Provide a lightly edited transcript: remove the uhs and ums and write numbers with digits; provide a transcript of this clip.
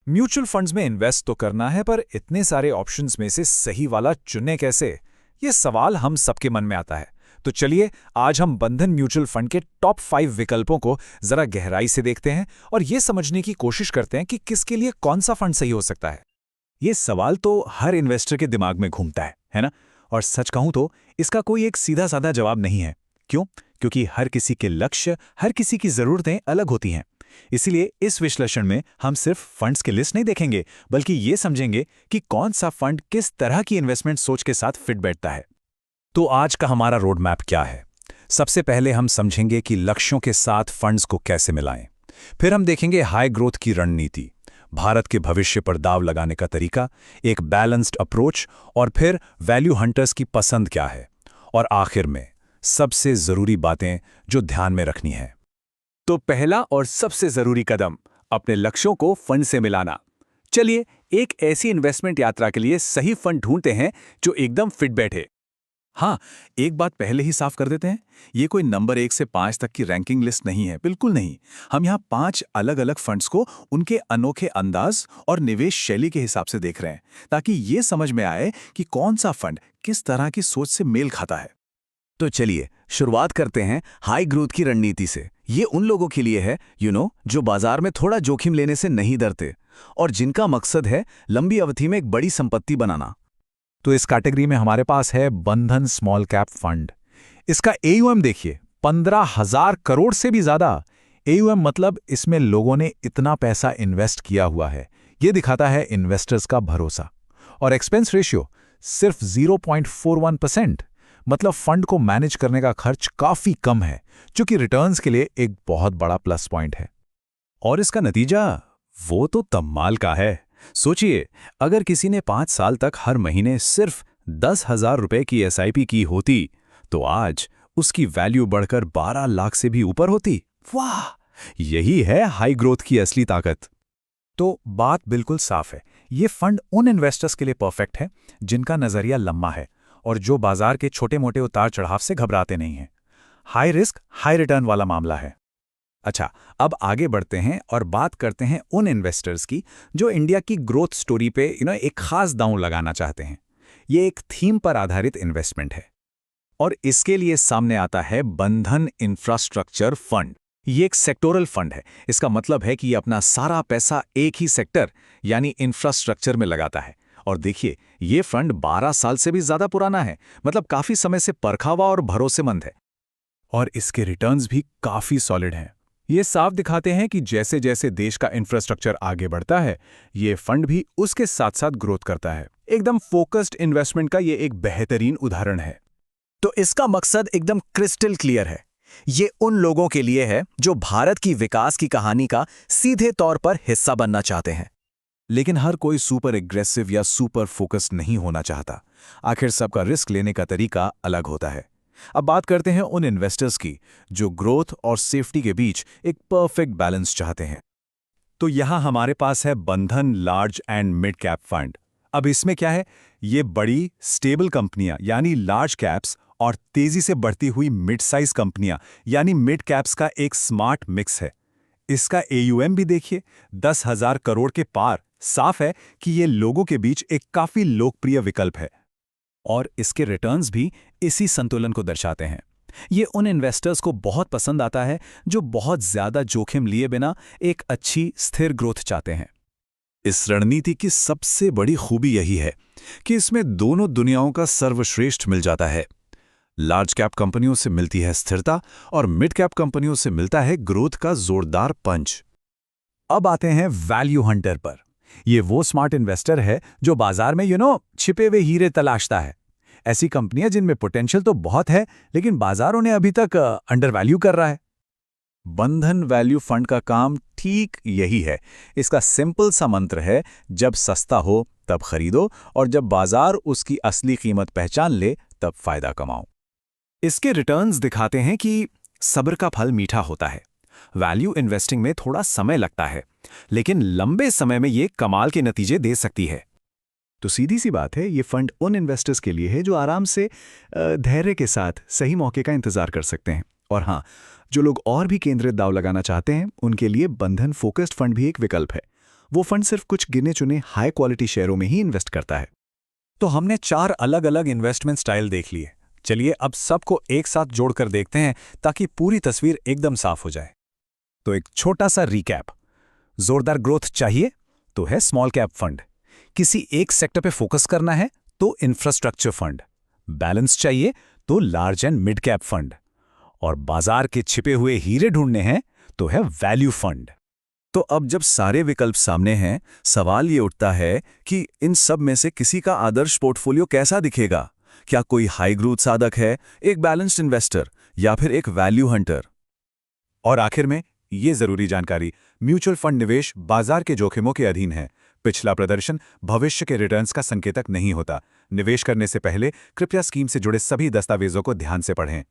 Mutual funds में invest तो करना है, पर इतने सारे ऑप्शंस में से सही वाला चुने कैसे? ये सवाल हम सबके मन में आता है। तो चलिए आज हम बंधन म्यूचुअल फंड के टॉप 5 विकल्पों को जरा गहराई से देखते हैं और ये समझने की कोशिश करते हैं कि किसके लिए कौन सा फंड सही हो सकता है। ये सवाल तो हर इन्वेस्टर के दिमाग में घूमता है ना? और सच कहूं तो इसका कोई एक सीधा साधा जवाब नहीं है। क्यों? क्योंकि हर किसी के लक्ष्य, हर किसी की ज़रूरतें अलग होती हैं। इसीलिए इस विश्लेषण में हम सिर्फ फंड्स की लिस्ट नहीं देखेंगे, बल्कि ये समझेंगे कि कौन सा फंड किस तरह की इन्वेस्टमेंट सोच के साथ फिट बैठता है। तो आज का हमारा रोड मैप क्या है? सबसे पहले हम समझेंगे कि लक्ष्यों के साथ फंड्स को कैसे मिलाएं। फिर हम देखेंगे हाई ग्रोथ की रणनीति, भारत के भविष्य पर दाव लगाने का तरीका, एक बैलेंस्ड अप्रोच, और फिर वैल्यू हंटर्स की पसंद क्या है। और आखिर में सबसे ज़रूरी बातें जो ध्यान में रखनी है। तो पहला और सबसे ज़रूरी कदम, अपने लक्ष्यों को फंड से मिलाना। चलिए एक ऐसी इन्वेस्टमेंट यात्रा के लिए सही फंड ढूंढते हैं जो एकदम फिट बैठे। हाँ, एक बात पहले ही साफ कर देते हैं, ये कोई नंबर 1 से 5 तक की रैंकिंग लिस्ट नहीं है, बिल्कुल नहीं। हम यहाँ 5 अलग अलग फंड्स को उनके अनोखे अंदाज और निवेश शैली के हिसाब से देख रहे हैं, ताकि ये समझ में आए कि कौन सा फंड किस तरह की सोच से मेल खाता है। तो चलिए शुरुआत करते हैं हाई ग्रोथ की रणनीति से। ये उन लोगों के लिए है जो बाजार में थोड़ा जोखिम लेने से नहीं डरते और जिनका मकसद है लंबी अवधि में एक बड़ी संपत्ति बनाना। तो इस कैटेगरी में हमारे पास है बंधन स्मॉल कैप फंड। इसका AUM देखिए, 15,000 करोड़ से भी ज्यादा। AUM मतलब इसमें लोगों ने इतना पैसा इन्वेस्ट किया हुआ है। ये दिखाता है इन्वेस्टर्स का भरोसा। और एक्सपेंस रेशियो सिर्फ 0.41%, मतलब फंड को मैनेज करने का खर्च काफी कम है, जो कि रिटर्न्स के लिए एक बहुत बड़ा प्लस पॉइंट है। और इसका नतीजा वो तो कमाल का है। सोचिए, अगर किसी ने 5 साल तक हर महीने सिर्फ 10,000 रुपए की SIP की होती, तो आज उसकी वैल्यू बढ़कर 12 लाख से भी ऊपर होती। वाह, यही है हाई ग्रोथ की असली ताकत। तो बात बिल्कुल साफ है, ये फंड उन इन्वेस्टर्स के लिए परफेक्ट है जिनका नजरिया लंबा है और जो बाजार के छोटे मोटे उतार चढ़ाव से घबराते नहीं हैं। हाई रिस्क हाई रिटर्न वाला मामला है। अच्छा, अब आगे बढ़ते हैं और बात करते हैं उन इन्वेस्टर्स की जो इंडिया की ग्रोथ स्टोरी पे एक खास दांव लगाना चाहते हैं। ये एक थीम पर आधारित इन्वेस्टमेंट है और इसके लिए सामने आता है बंधन इंफ्रास्ट्रक्चर फंड। ये एक सेक्टोरल फंड है। इसका मतलब है कि ये अपना सारा पैसा एक ही सेक्टर यानी इंफ्रास्ट्रक्चर में लगाता है। और देखिए, ये फंड 12 साल से भी ज्यादा पुराना है, मतलब काफी समय से परखा हुआ और भरोसेमंद है। और इसके रिटर्न्स भी काफी सॉलिड हैं। ये साफ दिखाते हैं कि जैसे जैसे देश का इंफ्रास्ट्रक्चर आगे बढ़ता है, ये फंड भी उसके साथ साथ ग्रोथ करता है। एकदम फोकस्ड इन्वेस्टमेंट का ये एक बेहतरीन उदाहरण है। तो इसका मकसद एकदम क्रिस्टल क्लियर है। ये उन लोगों के लिए है जो भारत की विकास की कहानी का सीधे तौर पर हिस्सा बनना चाहते हैं। लेकिन हर कोई सुपर एग्रेसिव या सुपर फोकस्ड नहीं होना चाहता। आखिर सबका रिस्क लेने का तरीका अलग होता है। अब बात करते हैं उन इन्वेस्टर्स की जो ग्रोथ और सेफ्टी के बीच एक परफेक्ट बैलेंस चाहते हैं। तो यहां हमारे पास है बंधन large and mid cap fund. अब इसमें क्या है? ये बड़ी स्टेबल कंपनियां यानी लार्ज कैप्स और तेजी से बढ़ती हुई मिड साइज कंपनियां यानी मिड कैप्स का एक स्मार्ट मिक्स है। इसका AUM भी देखिए, 10,000 करोड़ के पार। साफ है कि ये लोगों के बीच एक काफी लोकप्रिय विकल्प है। और इसके रिटर्न्स भी इसी संतुलन को दर्शाते हैं। ये उन इन्वेस्टर्स को बहुत पसंद आता है जो बहुत ज्यादा जोखिम लिए बिना एक अच्छी स्थिर ग्रोथ चाहते हैं। इस रणनीति की सबसे बड़ी खूबी यही है कि इसमें दोनों दुनियाओं का सर्वश्रेष्ठ मिल जाता है। लार्ज कैप कंपनियों से मिलती है स्थिरता और मिड कैप कंपनियों से मिलता है ग्रोथ का जोरदार पंच। अब आते हैं वैल्यू हंटर पर। ये वो स्मार्ट इन्वेस्टर है जो बाजार में छिपे हुए हीरे तलाशता है। ऐसी कंपनियां जिनमें पोटेंशियल तो बहुत है, लेकिन बाजार उन्हें अभी तक अंडर वैल्यू कर रहा है। बंधन वैल्यू फंड का काम ठीक यही है। इसका सिंपल सा मंत्र है, जब सस्ता हो तब खरीदो और जब बाजार उसकी असली कीमत पहचान ले तब फायदा कमाओ। इसके रिटर्न्स दिखाते हैं कि सब्र का फल मीठा होता है। वैल्यू इन्वेस्टिंग में थोड़ा समय लगता है, लेकिन लंबे समय में ये कमाल के नतीजे दे सकती है। तो सीधी सी बात है, ये फंड उन इन्वेस्टर्स के लिए है जो आराम से धैर्य के साथ सही मौके का इंतजार कर सकते हैं। और हाँ, जो लोग और भी केंद्रित दांव लगाना चाहते हैं, उनके लिए बंधन फोकस्ड फंड भी एक विकल्प है। वो फंड सिर्फ कुछ गिने चुने हाई क्वालिटी शेयरों में ही इन्वेस्ट करता है। तो हमने 4 अलग अलग इन्वेस्टमेंट स्टाइल देख लिए। चलिए अब सबको एक साथ जोड़कर देखते हैं ताकि पूरी तस्वीर एकदम साफ हो जाए। तो एक छोटा सा रिकैप। जोरदार ग्रोथ चाहिए तो है स्मॉल कैप फंड। किसी एक सेक्टर पे फोकस करना है तो इंफ्रास्ट्रक्चर फंड। बैलेंस चाहिए तो large and mid cap fund. और बाजार के छिपे हुए हीरे ढूंढने हैं तो है वैल्यू फंड। तो अब जब सारे विकल्प सामने हैं, सवाल ये उठता है कि इन सब में से किसी का आदर्श पोर्टफोलियो कैसा दिखेगा? क्या कोई हाई ग्रोथ साधक है, एक बैलेंस्ड इन्वेस्टर या फिर एक वैल्यू हंटर? और आखिर में ये जरूरी जानकारी, म्यूचुअल फंड निवेश बाजार के जोखिमों के अधीन है। पिछला प्रदर्शन भविष्य के रिटर्न्स का संकेतक नहीं होता। निवेश करने से पहले कृपया स्कीम से जुड़े सभी दस्तावेजों को ध्यान से पढ़ें।